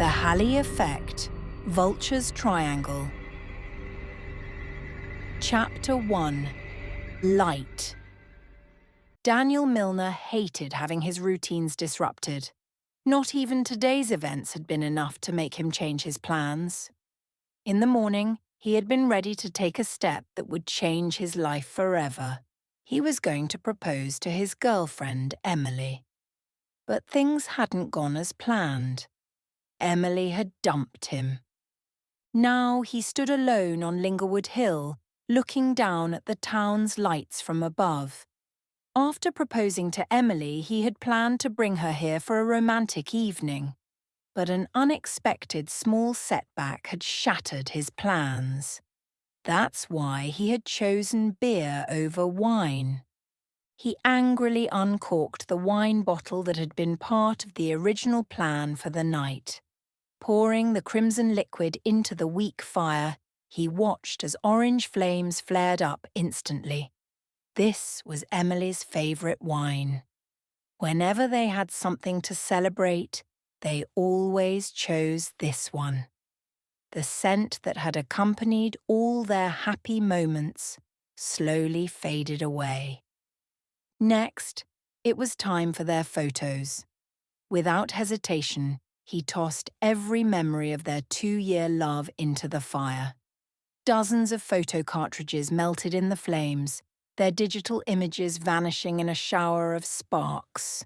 The Halley Effect, Vulture's Triangle. Chapter 1. Light. Daniel Milner hated having his routines disrupted. Not even today's events had been enough to make him change his plans. In the morning, he had been ready to take a step that would change his life forever. He was going to propose to his girlfriend, Emily. But things hadn't gone as planned. Emily had dumped him. Now he stood alone on Lingerwood Hill, looking down at the town's lights from above. After proposing to Emily, he had planned to bring her here for a romantic evening. But an unexpected small setback had shattered his plans. That's why he had chosen beer over wine. He angrily uncorked the wine bottle that had been part of the original plan for the night. Pouring the crimson liquid into the weak fire, he watched as orange flames flared up instantly. This was Emily's favourite wine. Whenever they had something to celebrate, they always chose this one. The scent that had accompanied all their happy moments slowly faded away. Next, it was time for their photos. Without hesitation, he tossed every memory of their 2-year love into the fire. Dozens of photo cartridges melted in the flames, their digital images vanishing in a shower of sparks.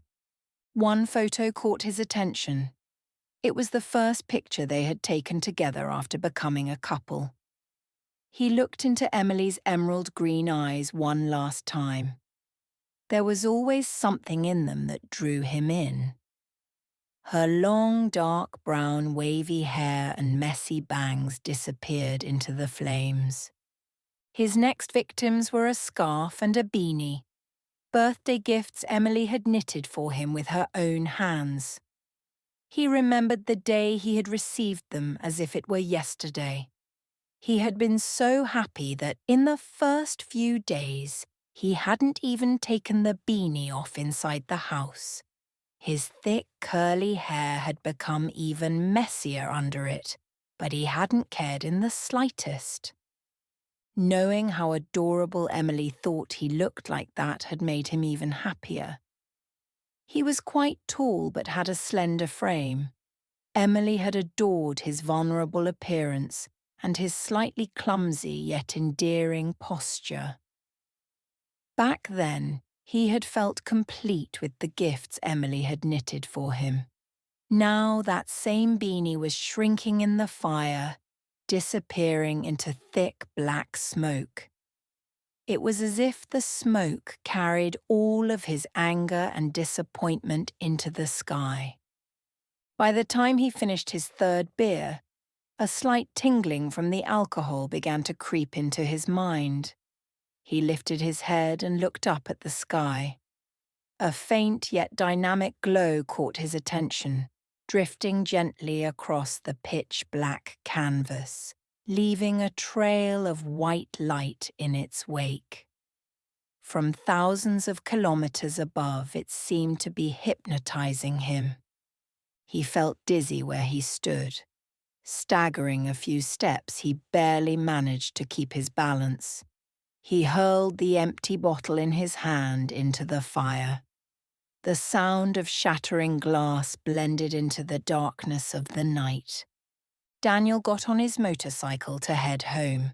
One photo caught his attention. It was the first picture they had taken together after becoming a couple. He looked into Emily's emerald green eyes one last time. There was always something in them that drew him in. Her long, dark brown, wavy hair and messy bangs disappeared into the flames. His next victims were a scarf and a beanie, birthday gifts Emily had knitted for him with her own hands. He remembered the day he had received them as if it were yesterday. He had been so happy that in the first few days, he hadn't even taken the beanie off inside the house. His thick, curly hair had become even messier under it, but he hadn't cared in the slightest. Knowing how adorable Emily thought he looked like that had made him even happier. He was quite tall but had a slender frame. Emily had adored his vulnerable appearance and his slightly clumsy yet endearing posture. Back then, he had felt complete with the gifts Emily had knitted for him. Now that same beanie was shrinking in the fire, disappearing into thick black smoke. It was as if the smoke carried all of his anger and disappointment into the sky. By the time he finished his third beer, a slight tingling from the alcohol began to creep into his mind. He lifted his head and looked up at the sky. A faint yet dynamic glow caught his attention, drifting gently across the pitch-black canvas, leaving a trail of white light in its wake. From thousands of kilometers above, it seemed to be hypnotizing him. He felt dizzy where he stood. Staggering a few steps, he barely managed to keep his balance. He hurled the empty bottle in his hand into the fire. The sound of shattering glass blended into the darkness of the night. Daniel got on his motorcycle to head home.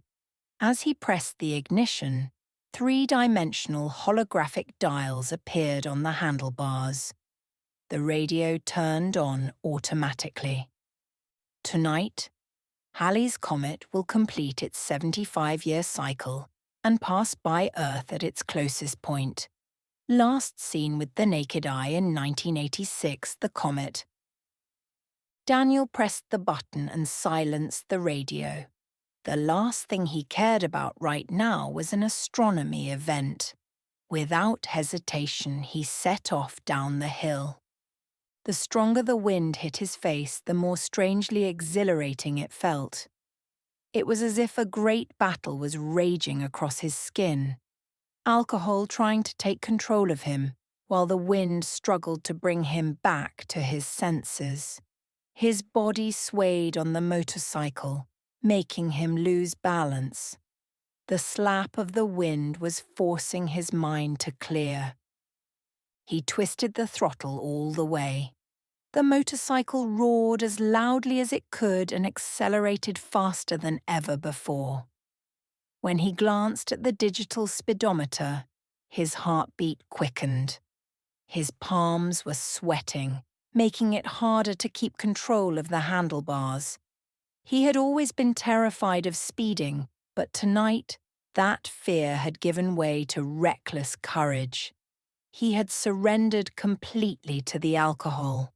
As he pressed the ignition, 3-dimensional holographic dials appeared on the handlebars. The radio turned on automatically. Tonight, Halley's Comet will complete its 75-year cycle and pass by Earth at its closest point. Last seen with the naked eye in 1986, the comet. Daniel pressed the button and silenced the radio. The last thing he cared about right now was an astronomy event. Without hesitation, he set off down the hill. The stronger the wind hit his face, the more strangely exhilarating it felt. It was as if a great battle was raging across his skin, alcohol trying to take control of him, while the wind struggled to bring him back to his senses. His body swayed on the motorcycle, making him lose balance. The slap of the wind was forcing his mind to clear. He twisted the throttle all the way. The motorcycle roared as loudly as it could and accelerated faster than ever before. When he glanced at the digital speedometer, his heartbeat quickened. His palms were sweating, making it harder to keep control of the handlebars. He had always been terrified of speeding, but tonight, that fear had given way to reckless courage. He had surrendered completely to the alcohol.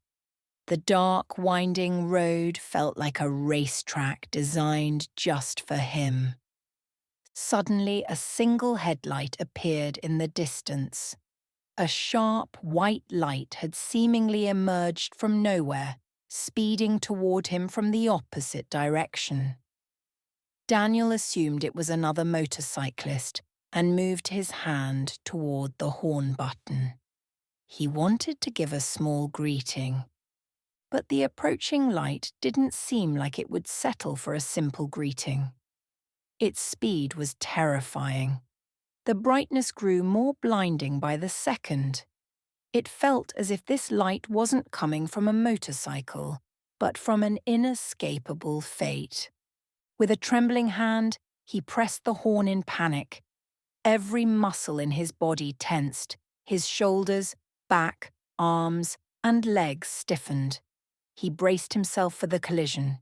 The dark, winding road felt like a racetrack designed just for him. Suddenly, a single headlight appeared in the distance. A sharp, white light had seemingly emerged from nowhere, speeding toward him from the opposite direction. Daniel assumed it was another motorcyclist and moved his hand toward the horn button. He wanted to give a small greeting, but the approaching light didn't seem like it would settle for a simple greeting. Its speed was terrifying. The brightness grew more blinding by the second. It felt as if this light wasn't coming from a motorcycle, but from an inescapable fate. With a trembling hand, he pressed the horn in panic. Every muscle in his body tensed, his shoulders, back, arms, and legs stiffened. He braced himself for the collision.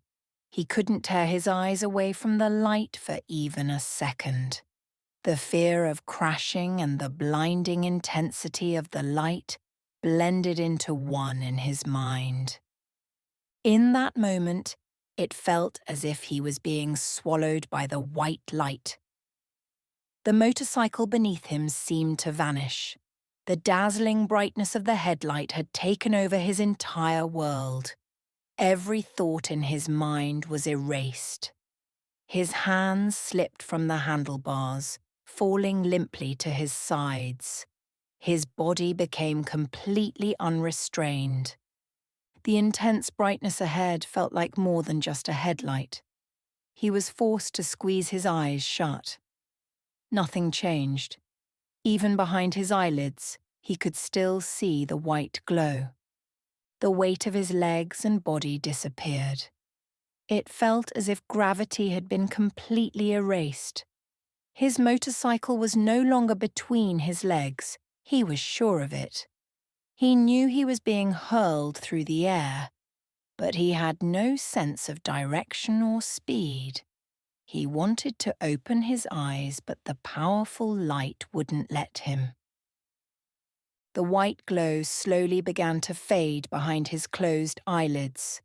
He couldn't tear his eyes away from the light for even a second. The fear of crashing and the blinding intensity of the light blended into one in his mind. In that moment, it felt as if he was being swallowed by the white light. The motorcycle beneath him seemed to vanish. The dazzling brightness of the headlight had taken over his entire world. Every thought in his mind was erased. His hands slipped from the handlebars, falling limply to his sides. His body became completely unrestrained. The intense brightness ahead felt like more than just a headlight. He was forced to squeeze his eyes shut. Nothing changed. Even behind his eyelids, he could still see the white glow. The weight of his legs and body disappeared. It felt as if gravity had been completely erased. His motorcycle was no longer between his legs. He was sure of it. He knew he was being hurled through the air, but he had no sense of direction or speed. He wanted to open his eyes, but the powerful light wouldn't let him. The white glow slowly began to fade behind his closed eyelids.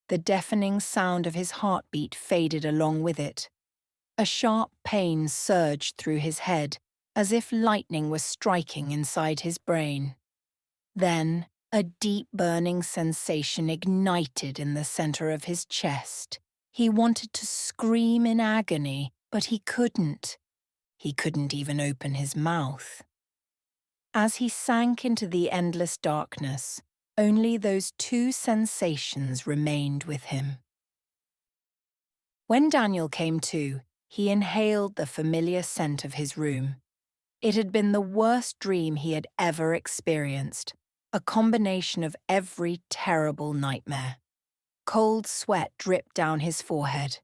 The deafening sound of his heartbeat faded along with it. A sharp pain surged through his head, as if lightning was striking inside his brain. Then, a deep burning sensation ignited in the center of his chest. He wanted to scream in agony, but he couldn't. He couldn't even open his mouth. As he sank into the endless darkness, only those two sensations remained with him. When Daniel came to, he inhaled the familiar scent of his room. It had been the worst dream he had ever experienced, a combination of every terrible nightmare. Cold sweat dripped down his forehead.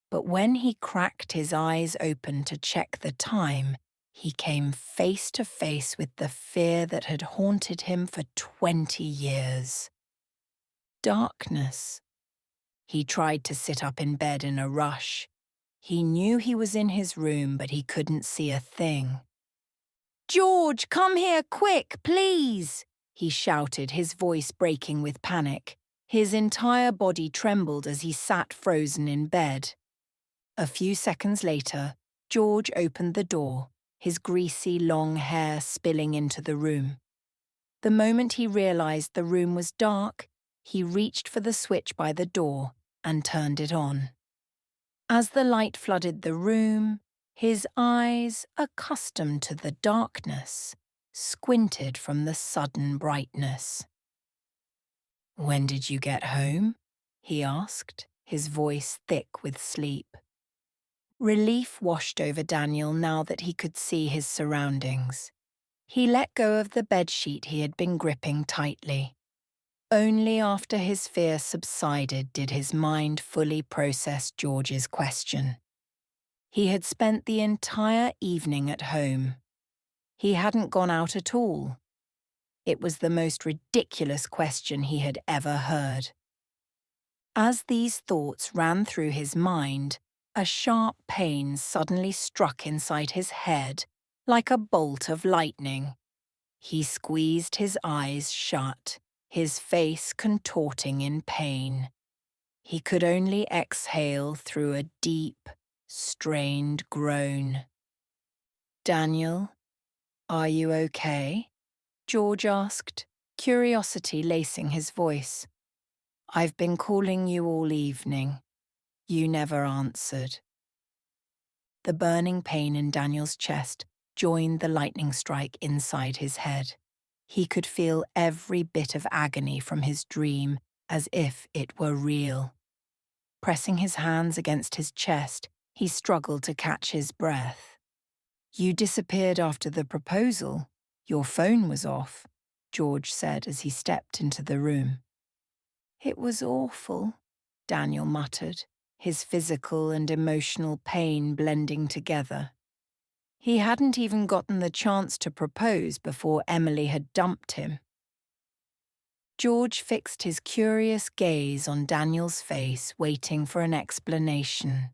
But when he cracked his eyes open to check the time, he came face to face with the fear that had haunted him for 20 years. Darkness. He tried to sit up in bed in a rush. He knew he was in his room, but he couldn't see a thing. "George, come here quick, please!" he shouted, his voice breaking with panic. His entire body trembled as he sat frozen in bed. A few seconds later, George opened the door, his greasy, long hair spilling into the room. The moment he realized the room was dark, he reached for the switch by the door and turned it on. As the light flooded the room, his eyes, accustomed to the darkness, squinted from the sudden brightness. "When did you get home?" he asked, his voice thick with sleep. Relief washed over Daniel now that he could see his surroundings. He let go of the bedsheet he had been gripping tightly. Only after his fear subsided did his mind fully process George's question. He had spent the entire evening at home. He hadn't gone out at all. It was the most ridiculous question he had ever heard. As these thoughts ran through his mind, a sharp pain suddenly struck inside his head, like a bolt of lightning. He squeezed his eyes shut, his face contorting in pain. He could only exhale through a deep, strained groan. "Daniel, are you okay?" George asked, curiosity lacing his voice. "I've been calling you all evening. You never answered." The burning pain in Daniel's chest joined the lightning strike inside his head. He could feel every bit of agony from his dream as if it were real. Pressing his hands against his chest, he struggled to catch his breath. "You disappeared after the proposal. Your phone was off," George said as he stepped into the room. "It was awful," Daniel muttered, his physical and emotional pain blending together. He hadn't even gotten the chance to propose before Emily had dumped him. George fixed his curious gaze on Daniel's face, waiting for an explanation.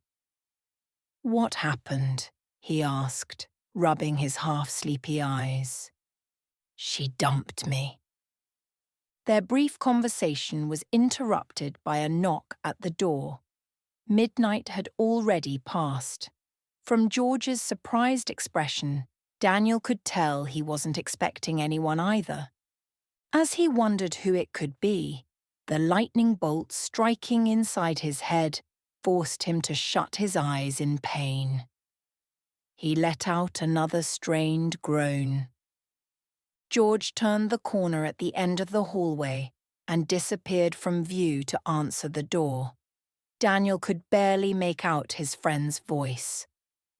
"What happened?" he asked, rubbing his half-sleepy eyes. "She dumped me." Their brief conversation was interrupted by a knock at the door. Midnight had already passed. From George's surprised expression, Daniel could tell he wasn't expecting anyone either. As he wondered who it could be, the lightning bolt striking inside his head forced him to shut his eyes in pain. He let out another strained groan. George turned the corner at the end of the hallway and disappeared from view to answer the door. Daniel could barely make out his friend's voice.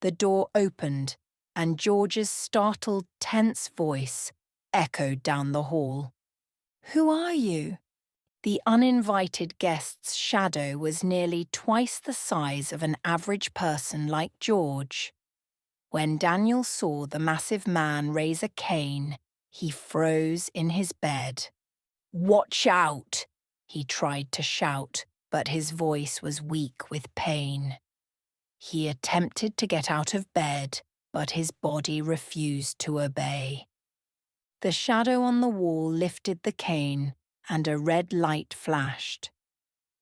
The door opened, and George's startled, tense voice echoed down the hall. "Who are you?" The uninvited guest's shadow was nearly twice the size of an average person like George. When Daniel saw the massive man raise a cane, he froze in his bed. "Watch out!" he tried to shout, but his voice was weak with pain. He attempted to get out of bed, but his body refused to obey. The shadow on the wall lifted the cane, and a red light flashed.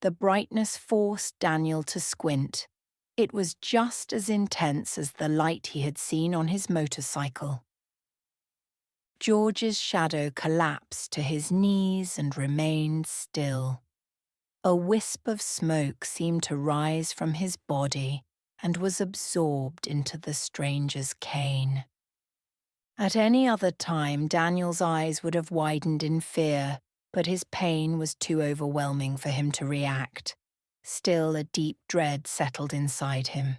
The brightness forced Daniel to squint. It was just as intense as the light he had seen on his motorcycle. George's shadow collapsed to his knees and remained still. A wisp of smoke seemed to rise from his body and was absorbed into the stranger's cane. At any other time, Daniel's eyes would have widened in fear, but his pain was too overwhelming for him to react. Still, a deep dread settled inside him.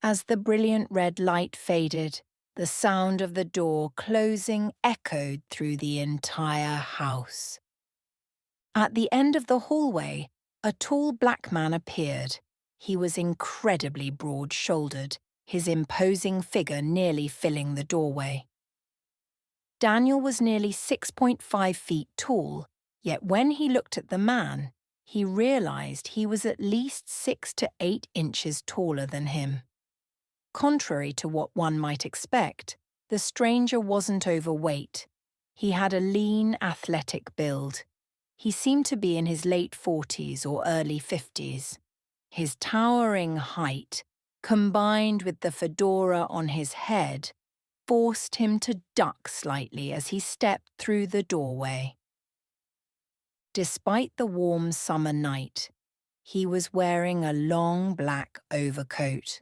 As the brilliant red light faded, the sound of the door closing echoed through the entire house. At the end of the hallway, a tall black man appeared. He was incredibly broad-shouldered, his imposing figure nearly filling the doorway. Daniel was nearly 6.5 feet tall, yet when he looked at the man, he realized he was at least 6 to 8 inches taller than him. Contrary to what one might expect, the stranger wasn't overweight. He had a lean, athletic build. He seemed to be in his late 40s or early 50s. His towering height, combined with the fedora on his head, forced him to duck slightly as he stepped through the doorway. Despite the warm summer night, he was wearing a long black overcoat.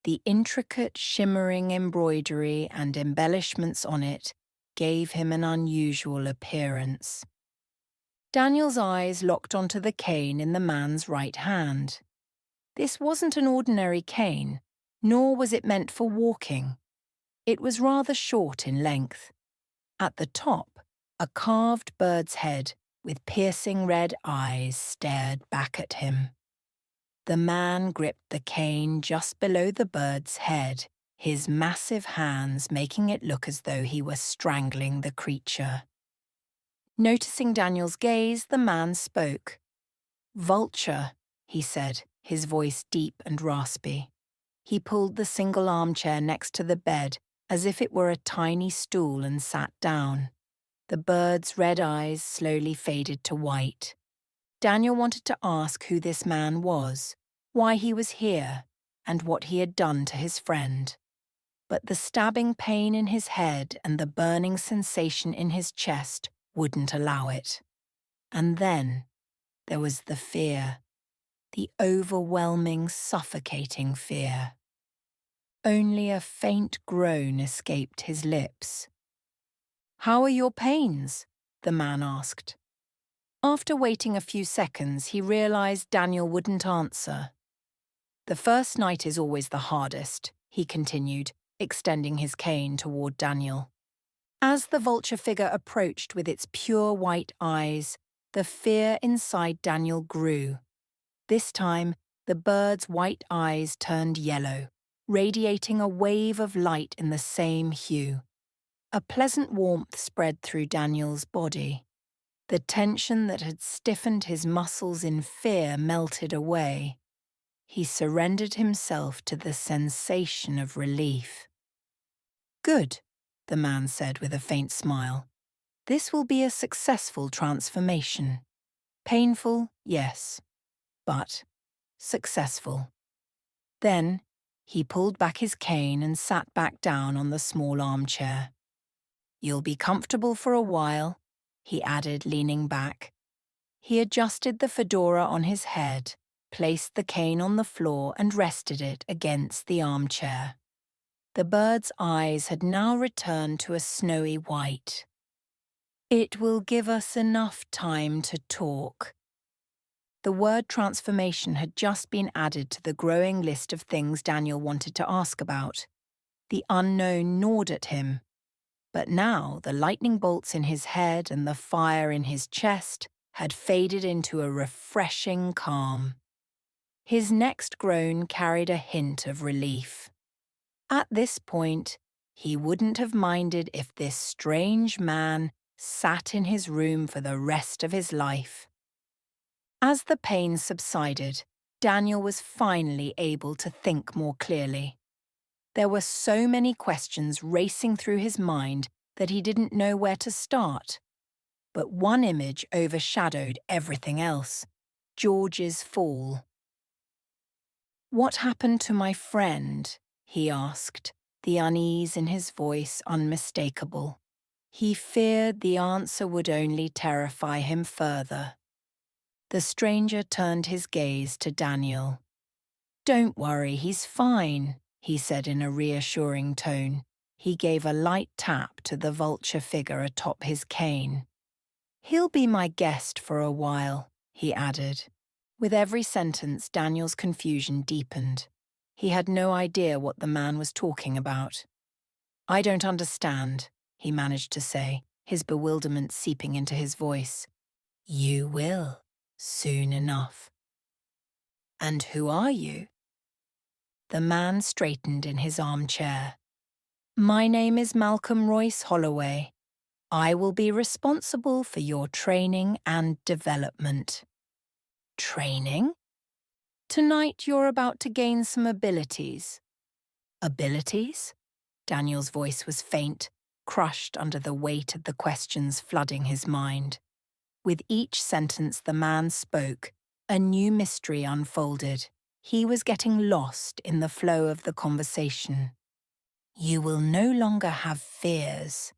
The intricate, shimmering embroidery and embellishments on it gave him an unusual appearance. Daniel's eyes locked onto the cane in the man's right hand. This wasn't an ordinary cane, nor was it meant for walking. It was rather short in length. At the top, a carved bird's head with piercing red eyes stared back at him. The man gripped the cane just below the bird's head, his massive hands making it look as though he were strangling the creature. Noticing Daniel's gaze, the man spoke. "Vulture," he said, his voice deep and raspy. He pulled the single armchair next to the bed as if it were a tiny stool and sat down. The bird's red eyes slowly faded to white. Daniel wanted to ask who this man was, why he was here, and what he had done to his friend. But the stabbing pain in his head and the burning sensation in his chest wouldn't allow it. And then there was the fear, the overwhelming, suffocating fear. Only a faint groan escaped his lips. "How are your pains?" the man asked. After waiting a few seconds, he realized Daniel wouldn't answer. "The first night is always the hardest," he continued, extending his cane toward Daniel. As the vulture figure approached with its pure white eyes, the fear inside Daniel grew. This time, the bird's white eyes turned yellow, radiating a wave of light in the same hue. A pleasant warmth spread through Daniel's body. The tension that had stiffened his muscles in fear melted away. He surrendered himself to the sensation of relief. "Good," the man said with a faint smile. "This will be a successful transformation. Painful, yes, but successful." Then he pulled back his cane and sat back down on the small armchair. "You'll be comfortable for a while," he added, leaning back. He adjusted the fedora on his head, placed the cane on the floor and rested it against the armchair. The bird's eyes had now returned to a snowy white. "It will give us enough time to talk." The word transformation had just been added to the growing list of things Daniel wanted to ask about. The unknown gnawed at him. But now the lightning bolts in his head and the fire in his chest had faded into a refreshing calm. His next groan carried a hint of relief. At this point, he wouldn't have minded if this strange man sat in his room for the rest of his life. As the pain subsided, Daniel was finally able to think more clearly. There were so many questions racing through his mind that he didn't know where to start. But one image overshadowed everything else: George's fall. "What happened to my friend?" he asked, the unease in his voice unmistakable. He feared the answer would only terrify him further. The stranger turned his gaze to Daniel. "Don't worry, he's fine," he said in a reassuring tone. He gave a light tap to the vulture figure atop his cane. "He'll be my guest for a while," he added. With every sentence, Daniel's confusion deepened. He had no idea what the man was talking about. "I don't understand," he managed to say, his bewilderment seeping into his voice. "You will, soon enough." "And who are you?" The man straightened in his armchair. "My name is Malcolm Royce Holloway. I will be responsible for your training and development." "Training?" "Tonight you're about to gain some abilities." "Abilities?" Daniel's voice was faint, crushed under the weight of the questions flooding his mind. With each sentence the man spoke, a new mystery unfolded. He was getting lost in the flow of the conversation. "You will no longer have fears.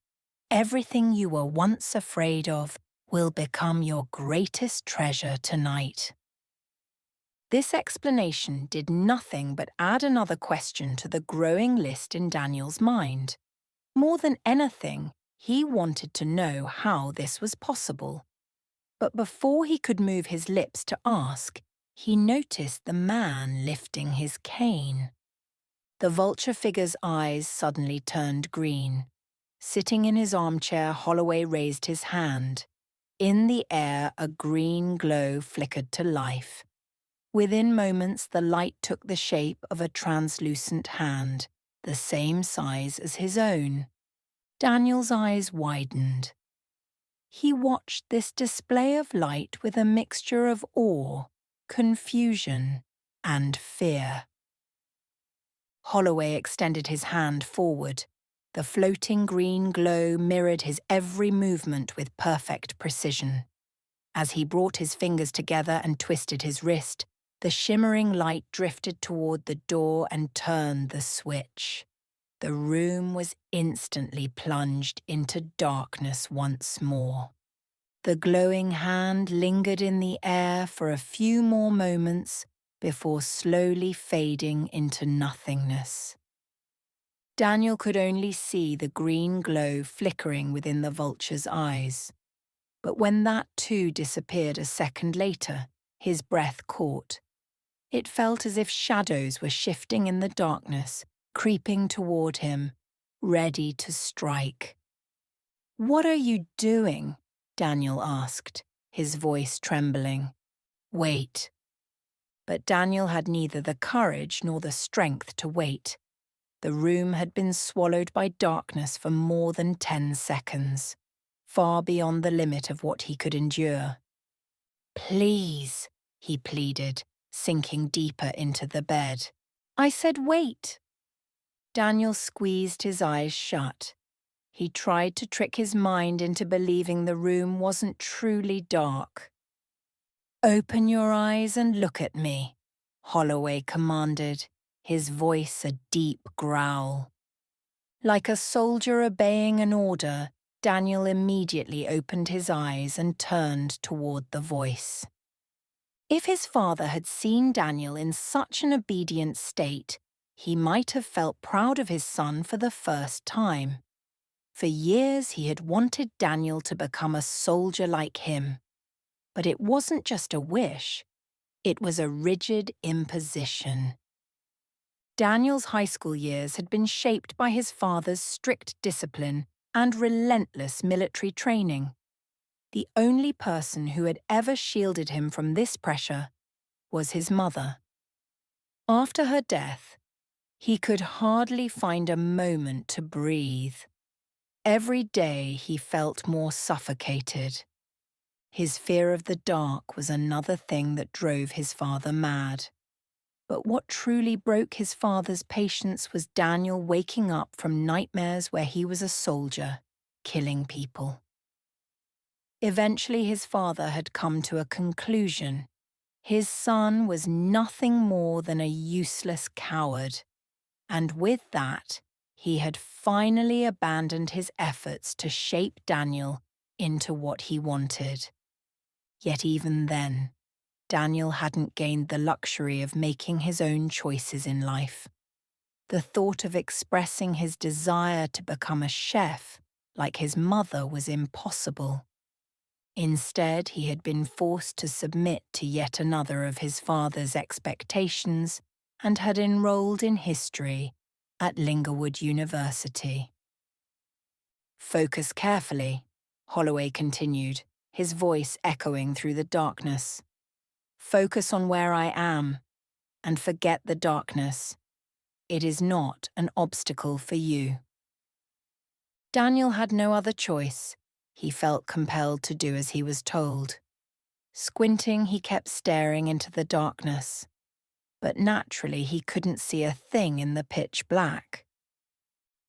Everything you were once afraid of will become your greatest treasure tonight." This explanation did nothing but add another question to the growing list in Daniel's mind. More than anything, he wanted to know how this was possible. But before he could move his lips to ask, he noticed the man lifting his cane. The vulture figure's eyes suddenly turned green. Sitting in his armchair, Holloway raised his hand. In the air, a green glow flickered to life. Within moments, the light took the shape of a translucent hand, the same size as his own. Daniel's eyes widened. He watched this display of light with a mixture of awe, confusion, and fear. Holloway extended his hand forward. The floating green glow mirrored his every movement with perfect precision. As he brought his fingers together and twisted his wrist, the shimmering light drifted toward the door and turned the switch. The room was instantly plunged into darkness once more. The glowing hand lingered in the air for a few more moments before slowly fading into nothingness. Daniel could only see the green glow flickering within the vulture's eyes. But when that too disappeared a second later, his breath caught. It felt as if shadows were shifting in the darkness, creeping toward him, ready to strike. "What are you doing?" Daniel asked, his voice trembling. "Wait." But Daniel had neither the courage nor the strength to wait. The room had been swallowed by darkness for more than 10 seconds, far beyond the limit of what he could endure. "Please," he pleaded, sinking deeper into the bed. "I said wait." Daniel squeezed his eyes shut. He tried to trick his mind into believing the room wasn't truly dark. "Open your eyes and look at me," Holloway commanded, his voice a deep growl. Like a soldier obeying an order, Daniel immediately opened his eyes and turned toward the voice. If his father had seen Daniel in such an obedient state, he might have felt proud of his son for the first time. For years he had wanted Daniel to become a soldier like him. But it wasn't just a wish, it was a rigid imposition. Daniel's high school years had been shaped by his father's strict discipline and relentless military training. The only person who had ever shielded him from this pressure was his mother. After her death, he could hardly find a moment to breathe. Every day he felt more suffocated. His fear of the dark was another thing that drove his father mad. But what truly broke his father's patience was Daniel waking up from nightmares where he was a soldier, killing people. Eventually his father had come to a conclusion. His son was nothing more than a useless coward. And with that, he had finally abandoned his efforts to shape Daniel into what he wanted. Yet even then, Daniel hadn't gained the luxury of making his own choices in life. The thought of expressing his desire to become a chef, like his mother, was impossible. Instead, he had been forced to submit to yet another of his father's expectations and had enrolled in history at Lingerwood University. "Focus carefully," Holloway continued, his voice echoing through the darkness. "Focus on where I am, and forget the darkness. It is not an obstacle for you." Daniel had no other choice. He felt compelled to do as he was told. Squinting, he kept staring into the darkness. But naturally, he couldn't see a thing in the pitch black.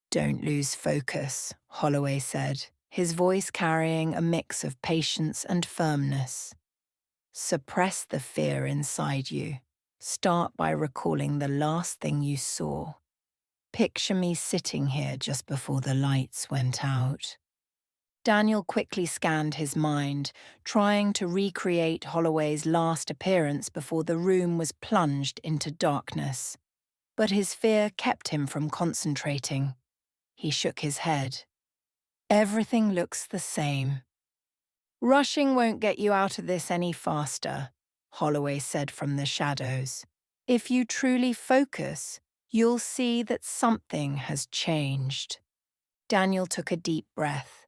"Don't lose focus," Holloway said, his voice carrying a mix of patience and firmness. "Suppress the fear inside you. Start by recalling the last thing you saw. Picture me sitting here just before the lights went out." Daniel quickly scanned his mind, trying to recreate Holloway's last appearance before the room was plunged into darkness. But his fear kept him from concentrating. He shook his head. "Everything looks the same." Rushing won't get you out of this any faster, Holloway said from the shadows. If you truly focus, you'll see that something has changed. Daniel took a deep breath.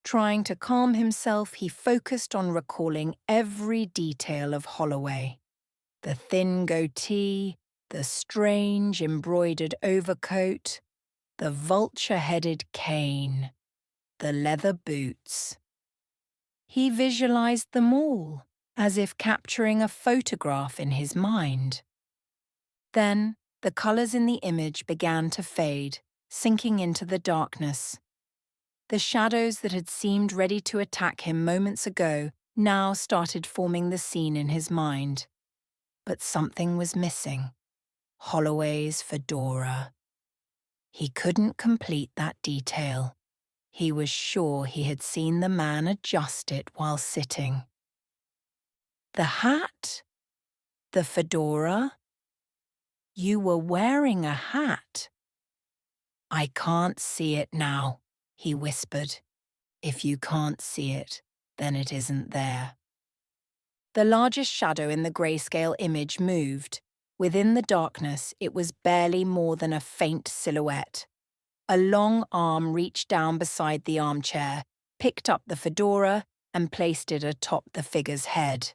Trying to calm himself, he focused on recalling every detail of Holloway. The thin goatee, the strange embroidered overcoat, the vulture-headed cane, the leather boots. He visualized them all, as if capturing a photograph in his mind. Then, the colors in the image began to fade, sinking into the darkness. The shadows that had seemed ready to attack him moments ago now started forming the scene in his mind. But something was missing. Holloway's fedora. He couldn't complete that detail. He was sure he had seen the man adjust it while sitting. The hat? The fedora? You were wearing a hat. I can't see it now, he whispered. If you can't see it, then it isn't there. The largest shadow in the grayscale image moved. Within the darkness, it was barely more than a faint silhouette. A long arm reached down beside the armchair, picked up the fedora, and placed it atop the figure's head.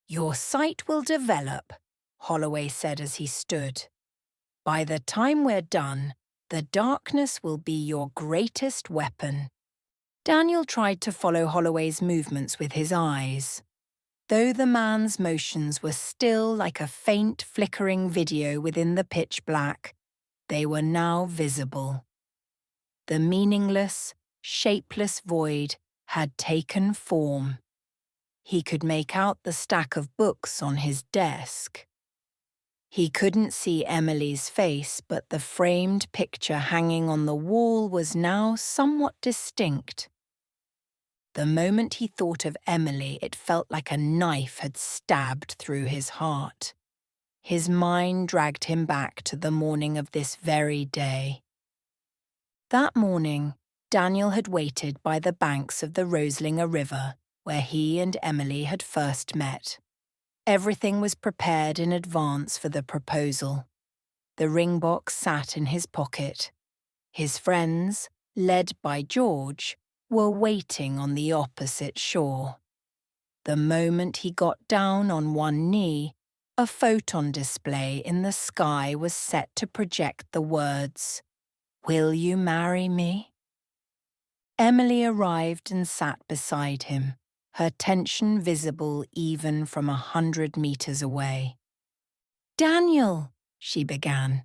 Your sight will develop, Holloway said as he stood. By the time we're done, the darkness will be your greatest weapon. Daniel tried to follow Holloway's movements with his eyes. Though the man's motions were still like a faint flickering video within the pitch black, they were now visible. The meaningless, shapeless void had taken form. He could make out the stack of books on his desk. He couldn't see Emily's face, but the framed picture hanging on the wall was now somewhat distinct. The moment he thought of Emily, it felt like a knife had stabbed through his heart. His mind dragged him back to the morning of this very day. That morning, Daniel had waited by the banks of the Roslinger River, where he and Emily had first met. Everything was prepared in advance for the proposal. The ring box sat in his pocket. His friends, led by George, were waiting on the opposite shore. The moment he got down on one knee, a photon display in the sky was set to project the words, "Will you marry me?" Emily arrived and sat beside him, her tension visible even from 100 meters away. "Daniel," she began.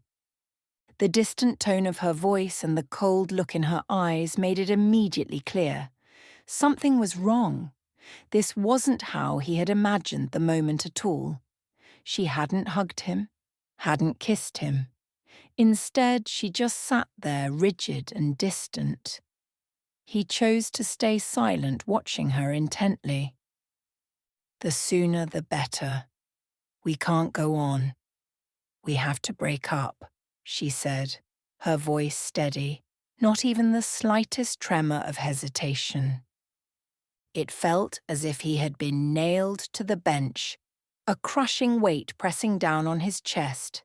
The distant tone of her voice and the cold look in her eyes made it immediately clear. Something was wrong. This wasn't how he had imagined the moment at all. She hadn't hugged him, hadn't kissed him. Instead, she just sat there rigid and distant. He chose to stay silent, watching her intently. "The sooner the better. We can't go on. We have to break up," she said, her voice steady, not even the slightest tremor of hesitation. It felt as if he had been nailed to the bench, a crushing weight pressing down on his chest.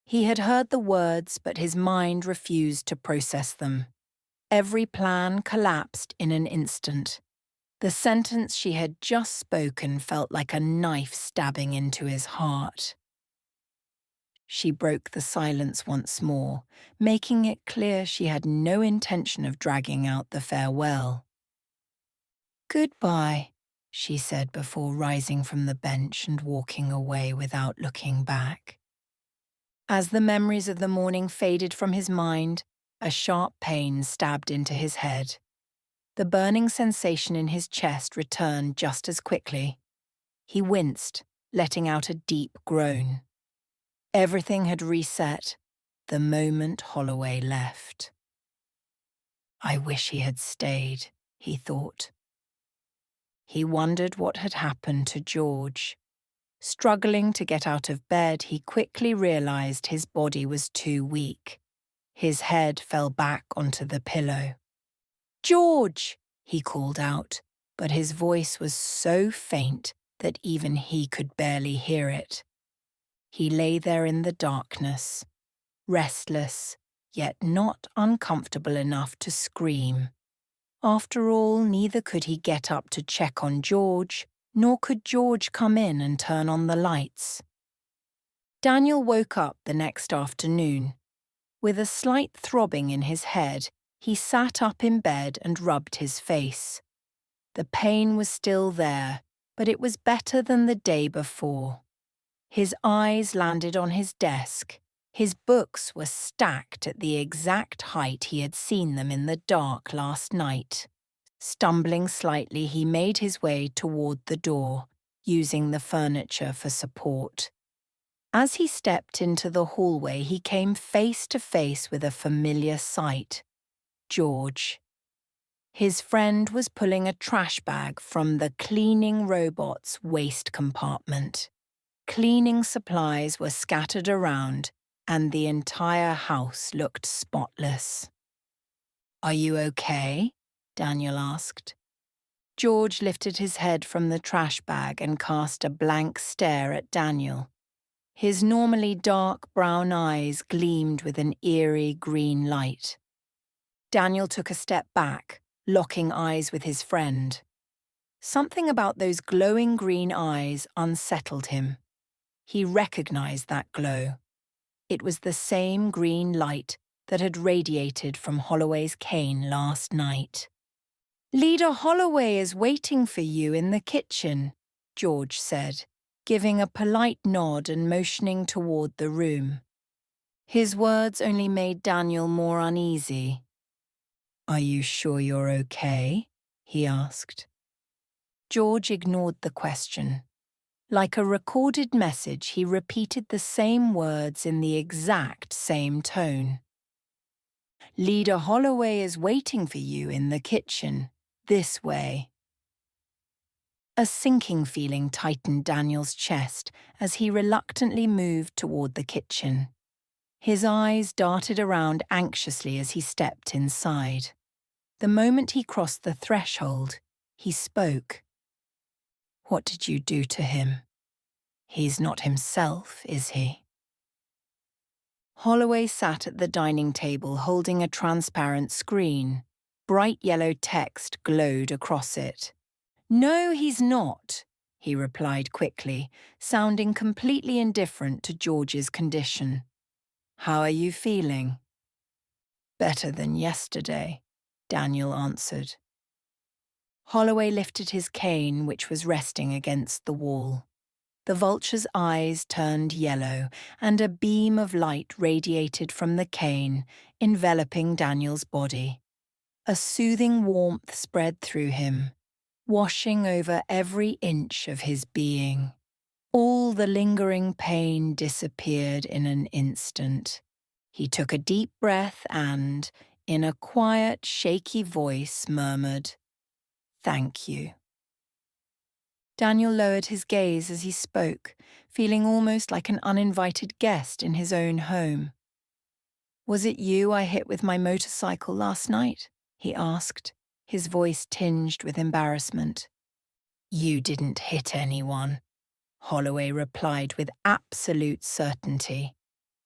He had heard the words, but his mind refused to process them. Every plan collapsed in an instant. The sentence she had just spoken felt like a knife stabbing into his heart. She broke the silence once more, making it clear she had no intention of dragging out the farewell. "Goodbye," she said before rising from the bench and walking away without looking back. As the memories of the morning faded from his mind, a sharp pain stabbed into his head. The burning sensation in his chest returned just as quickly. He winced, letting out a deep groan. Everything had reset the moment Holloway left. I wish he had stayed, he thought. He wondered what had happened to George. Struggling to get out of bed, he quickly realized his body was too weak. His head fell back onto the pillow. "George!" he called out, but his voice was so faint that even he could barely hear it. He lay there in the darkness, restless, yet not uncomfortable enough to scream. After all, neither could he get up to check on George, nor could George come in and turn on the lights. Daniel woke up the next afternoon. With a slight throbbing in his head, he sat up in bed and rubbed his face. The pain was still there, but it was better than the day before. His eyes landed on his desk. His books were stacked at the exact height he had seen them in the dark last night. Stumbling slightly, he made his way toward the door, using the furniture for support. As he stepped into the hallway, he came face to face with a familiar sight: George. His friend was pulling a trash bag from the cleaning robot's waste compartment. Cleaning supplies were scattered around, and the entire house looked spotless. "Are you okay?" Daniel asked. George lifted his head from the trash bag and cast a blank stare at Daniel. His normally dark brown eyes gleamed with an eerie green light. Daniel took a step back, locking eyes with his friend. Something about those glowing green eyes unsettled him. He recognized that glow. It was the same green light that had radiated from Holloway's cane last night. "Leader Holloway is waiting for you in the kitchen," George said, giving a polite nod and motioning toward the room. His words only made Daniel more uneasy. "Are you sure you're okay?" he asked. George ignored the question. Like a recorded message, he repeated the same words in the exact same tone. "Leader Holloway is waiting for you in the kitchen. This way." A sinking feeling tightened Daniel's chest as he reluctantly moved toward the kitchen. His eyes darted around anxiously as he stepped inside. The moment he crossed the threshold, he spoke. "What did you do to him? He's not himself, is he?" Holloway sat at the dining table holding a transparent screen. Bright yellow text glowed across it. "No, he's not," he replied quickly, sounding completely indifferent to George's condition. "How are you feeling?" "Better than yesterday," Daniel answered. Holloway lifted his cane, which was resting against the wall. The vulture's eyes turned yellow, and a beam of light radiated from the cane, enveloping Daniel's body. A soothing warmth spread through him, washing over every inch of his being. All the lingering pain disappeared in an instant. He took a deep breath and, in a quiet, shaky voice, murmured, "Thank you." Daniel lowered his gaze as he spoke, feeling almost like an uninvited guest in his own home. "Was it you I hit with my motorcycle last night?" he asked, his voice tinged with embarrassment. "You didn't hit anyone," Holloway replied with absolute certainty.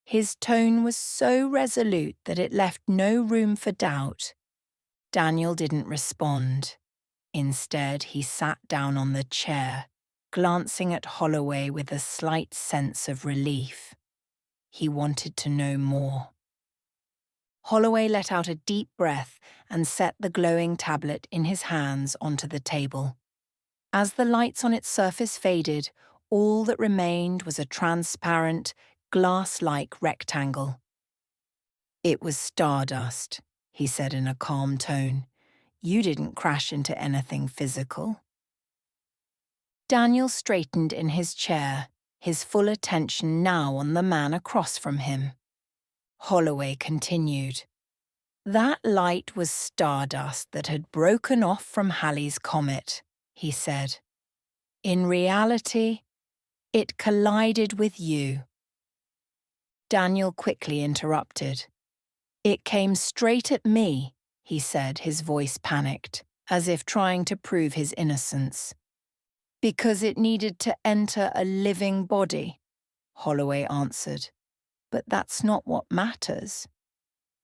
His tone was so resolute that it left no room for doubt. Daniel didn't respond. Instead, he sat down on the chair, glancing at Holloway with a slight sense of relief. He wanted to know more. Holloway let out a deep breath and set the glowing tablet in his hands onto the table. As the lights on its surface faded, all that remained was a transparent, glass-like rectangle. "It was stardust," he said in a calm tone. "You didn't crash into anything physical." Daniel straightened in his chair, his full attention now on the man across from him. Holloway continued. "That light was stardust that had broken off from Halley's Comet," he said. "In reality, it collided with you." Daniel quickly interrupted. "It came straight at me," he said, his voice panicked. as if trying to prove his innocence. "Because it needed to enter a living body," Holloway answered. "But that's not what matters.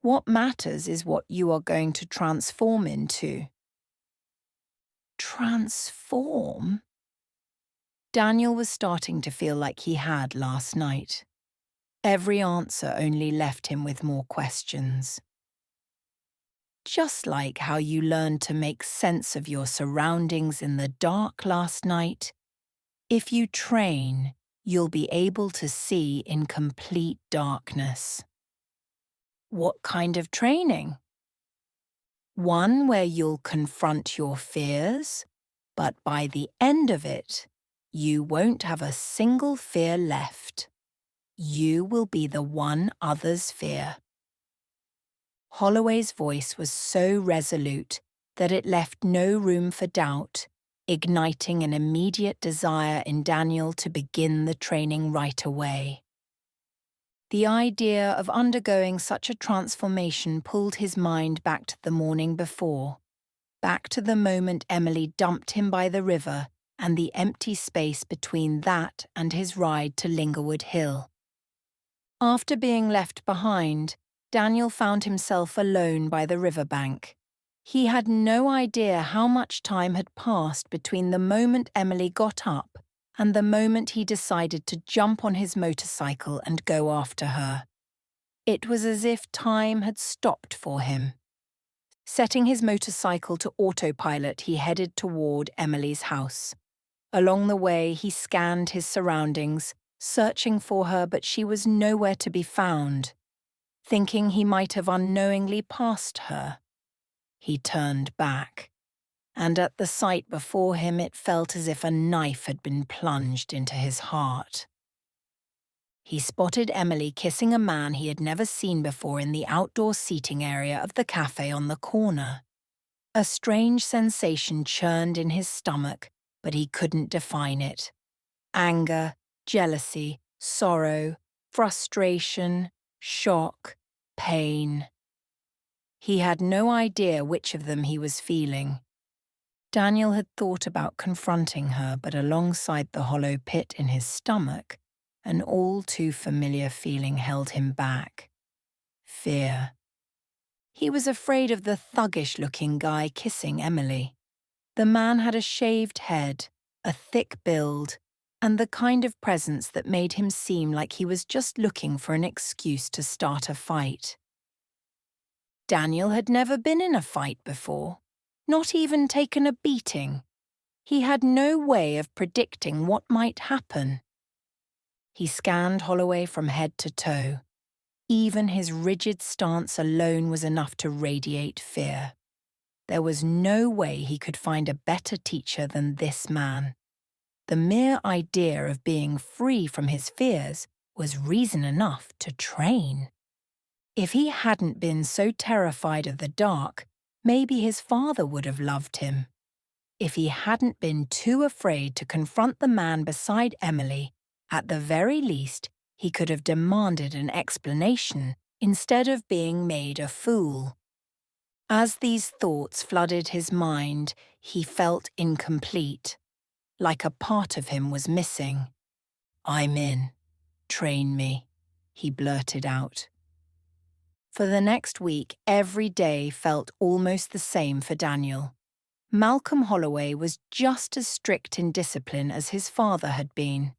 What matters is what you are going to transform into." Transform? Daniel was starting to feel like he had last night. Every answer only left him with more questions. Just like how you learned to make sense of your surroundings in the dark last night, if you train, you'll be able to see in complete darkness. What kind of training? One where you'll confront your fears, but by the end of it, you won't have a single fear left. You will be the one others fear. Holloway's voice was so resolute that it left no room for doubt, igniting an immediate desire in Daniel to begin the training right away. The idea of undergoing such a transformation pulled his mind back to the morning before, back to the moment Emily dumped him by the river and the empty space between that and his ride to Lingerwood Hill. After being left behind, Daniel found himself alone by the riverbank. He had no idea how much time had passed between the moment Emily got up and the moment he decided to jump on his motorcycle and go after her. It was as if time had stopped for him. Setting his motorcycle to autopilot, he headed toward Emily's house. Along the way, he scanned his surroundings, searching for her, but she was nowhere to be found. Thinking he might have unknowingly passed her, he turned back, and at the sight before him it felt as if a knife had been plunged into his heart. He spotted Emily kissing a man he had never seen before in the outdoor seating area of the cafe on the corner. A strange sensation churned in his stomach, but he couldn't define it. Anger, jealousy, sorrow, frustration, shock, pain. He had no idea which of them he was feeling. Daniel had thought about confronting her, but alongside the hollow pit in his stomach, an all too familiar feeling held him back. Fear. He was afraid of the thuggish-looking guy kissing Emily. The man had a shaved head, a thick build, and the kind of presence that made him seem like he was just looking for an excuse to start a fight. Daniel had never been in a fight before, not even taken a beating. He had no way of predicting what might happen. He scanned Holloway from head to toe. Even his rigid stance alone was enough to radiate fear. There was no way he could find a better teacher than this man. The mere idea of being free from his fears was reason enough to train. If he hadn't been so terrified of the dark, maybe his father would have loved him. If he hadn't been too afraid to confront the man beside Emily, at the very least, he could have demanded an explanation instead of being made a fool. As these thoughts flooded his mind, he felt incomplete, like a part of him was missing. "I'm in. Train me," he blurted out. For the next week, every day felt almost the same for Daniel. Malcolm Holloway was just as strict in discipline as his father had been.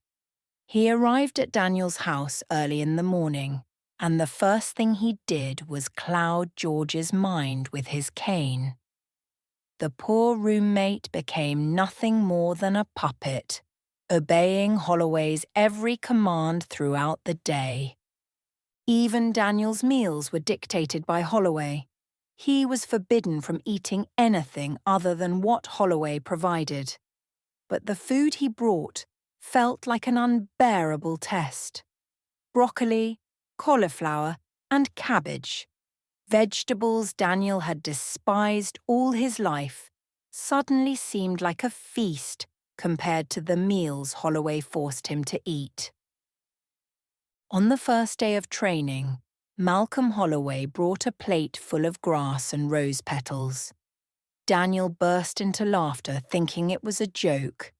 He arrived at Daniel's house early in the morning, and the first thing he did was cloud George's mind with his cane. The poor roommate became nothing more than a puppet, obeying Holloway's every command throughout the day. Even Daniel's meals were dictated by Holloway. He was forbidden from eating anything other than what Holloway provided. But the food he brought felt like an unbearable test. Broccoli, cauliflower, and cabbage. Vegetables Daniel had despised all his life suddenly seemed like a feast compared to the meals Holloway forced him to eat. On the first day of training, Malcolm Holloway brought a plate full of grass and rose petals. Daniel burst into laughter, thinking it was a joke.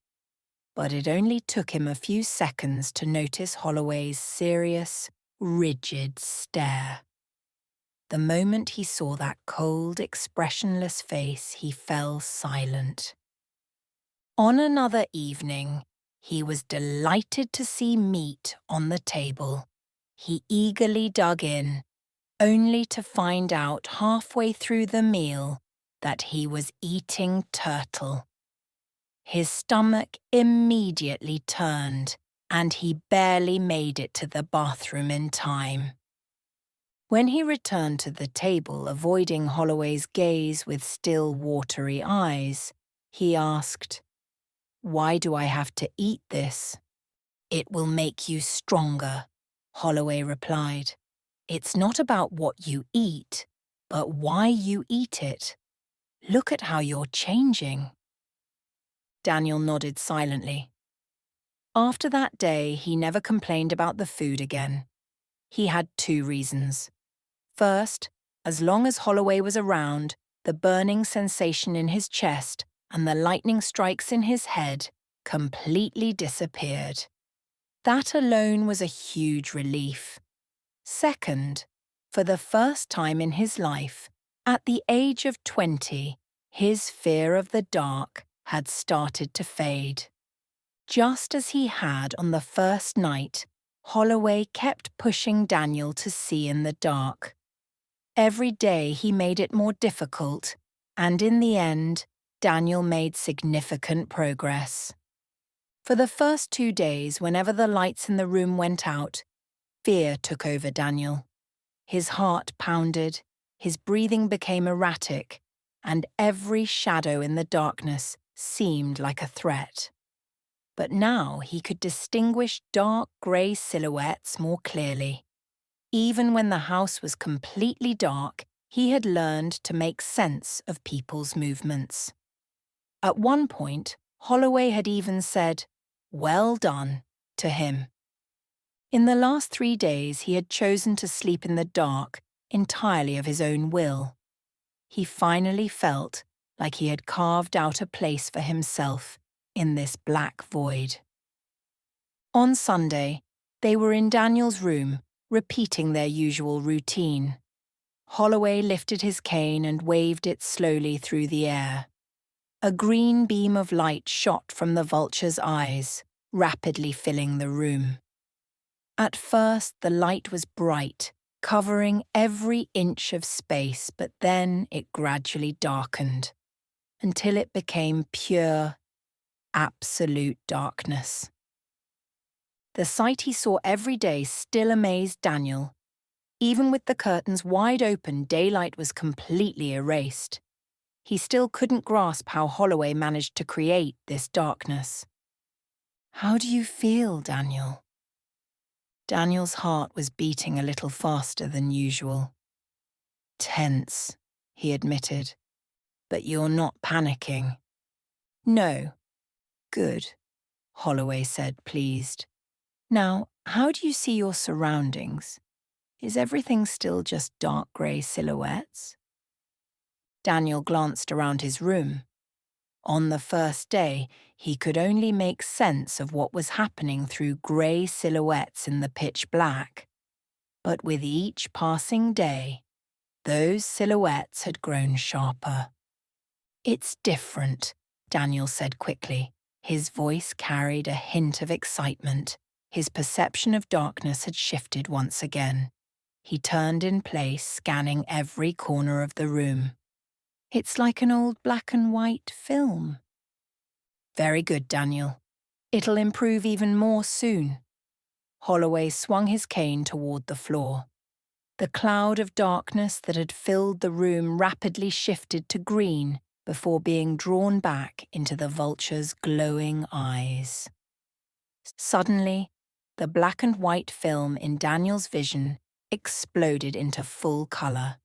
But it only took him a few seconds to notice Holloway's serious, rigid stare. The moment he saw that cold, expressionless face, he fell silent. On another evening, he was delighted to see meat on the table. He eagerly dug in, only to find out halfway through the meal that he was eating turtle. His stomach immediately turned, and he barely made it to the bathroom in time. When he returned to the table, avoiding Holloway's gaze with still watery eyes, he asked, "Why do I have to eat this?" "It will make you stronger," Holloway replied. "It's not about what you eat, but why you eat it. Look at how you're changing." Daniel nodded silently. After that day, he never complained about the food again. He had 2 reasons. First, as long as Holloway was around, the burning sensation in his chest and the lightning strikes in his head completely disappeared. That alone was a huge relief. Second, for the first time in his life, at the age of 20, his fear of the dark had started to fade. Just as he had on the first night, Holloway kept pushing Daniel to see in the dark. Every day he made it more difficult, and in the end, Daniel made significant progress. For the first 2 days, whenever the lights in the room went out, fear took over Daniel. His heart pounded, his breathing became erratic, and every shadow in the darkness seemed like a threat. But now he could distinguish dark grey silhouettes more clearly. Even when the house was completely dark, he had learned to make sense of people's movements. At one point, Holloway had even said, "Well done," to him. In the last 3 days, he had chosen to sleep in the dark entirely of his own will. He finally felt like he had carved out a place for himself in this black void. On Sunday, they were in Daniel's room, repeating their usual routine. Holloway lifted his cane and waved it slowly through the air. A green beam of light shot from the vulture's eyes, rapidly filling the room. At first, the light was bright, covering every inch of space, but then it gradually darkened, until it became pure, absolute darkness. The sight he saw every day still amazed Daniel. Even with the curtains wide open, daylight was completely erased. He still couldn't grasp how Holloway managed to create this darkness. "How do you feel, Daniel?" Daniel's heart was beating a little faster than usual. "Tense," he admitted. "But you're not panicking." "No." "Good," Holloway said, pleased. "Now, how do you see your surroundings? Is everything still just dark grey silhouettes?" Daniel glanced around his room. On the first day, he could only make sense of what was happening through grey silhouettes in the pitch black. But with each passing day, those silhouettes had grown sharper. "It's different," Daniel said quickly. His voice carried a hint of excitement. His perception of darkness had shifted once again. He turned in place, scanning every corner of the room. "It's like an old black and white film." "Very good, Daniel. It'll improve even more soon." Holloway swung his cane toward the floor. The cloud of darkness that had filled the room rapidly shifted to green before being drawn back into the vulture's glowing eyes. Suddenly, the black and white film in Daniel's vision exploded into full color.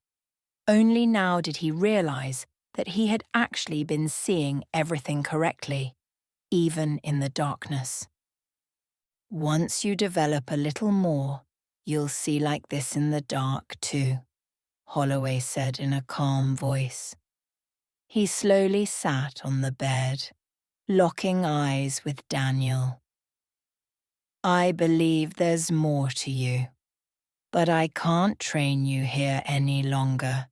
Only now did he realize that he had actually been seeing everything correctly, even in the darkness. "Once you develop a little more, you'll see like this in the dark too," Holloway said in a calm voice. He slowly sat on the bed, locking eyes with Daniel. I believe there's more to you, but I can't train you here any longer.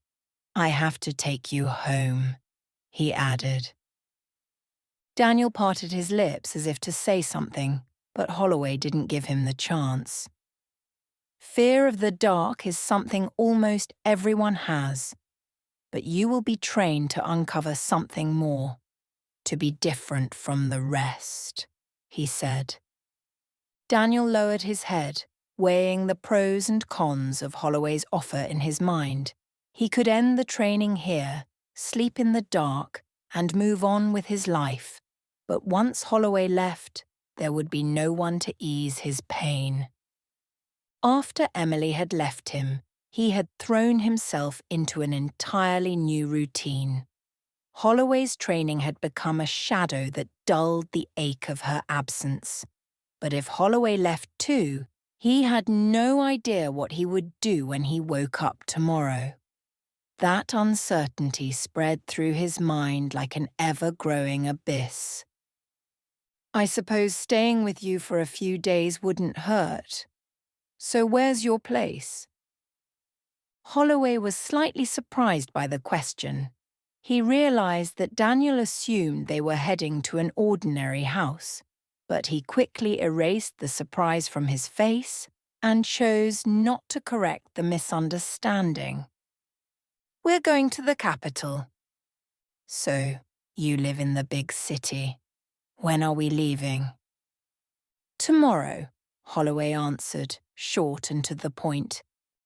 I have to take you home, he added. Daniel parted his lips as if to say something, but Holloway didn't give him the chance. Fear of the dark is something almost everyone has, but you will be trained to uncover something more, to be different from the rest, he said. Daniel lowered his head, weighing the pros and cons of Holloway's offer in his mind. He could end the training here, sleep in the dark, and move on with his life. But once Holloway left, there would be no one to ease his pain. After Emily had left him, he had thrown himself into an entirely new routine. Holloway's training had become a shadow that dulled the ache of her absence. But if Holloway left too, he had no idea what he would do when he woke up tomorrow. That uncertainty spread through his mind like an ever-growing abyss. I suppose staying with you for a few days wouldn't hurt. So where's your place? Holloway was slightly surprised by the question. He realized that Daniel assumed they were heading to an ordinary house, but he quickly erased the surprise from his face and chose not to correct the misunderstanding. We're going to the capital. So, you live in the big city. When are we leaving? Tomorrow, Holloway answered, short and to the point.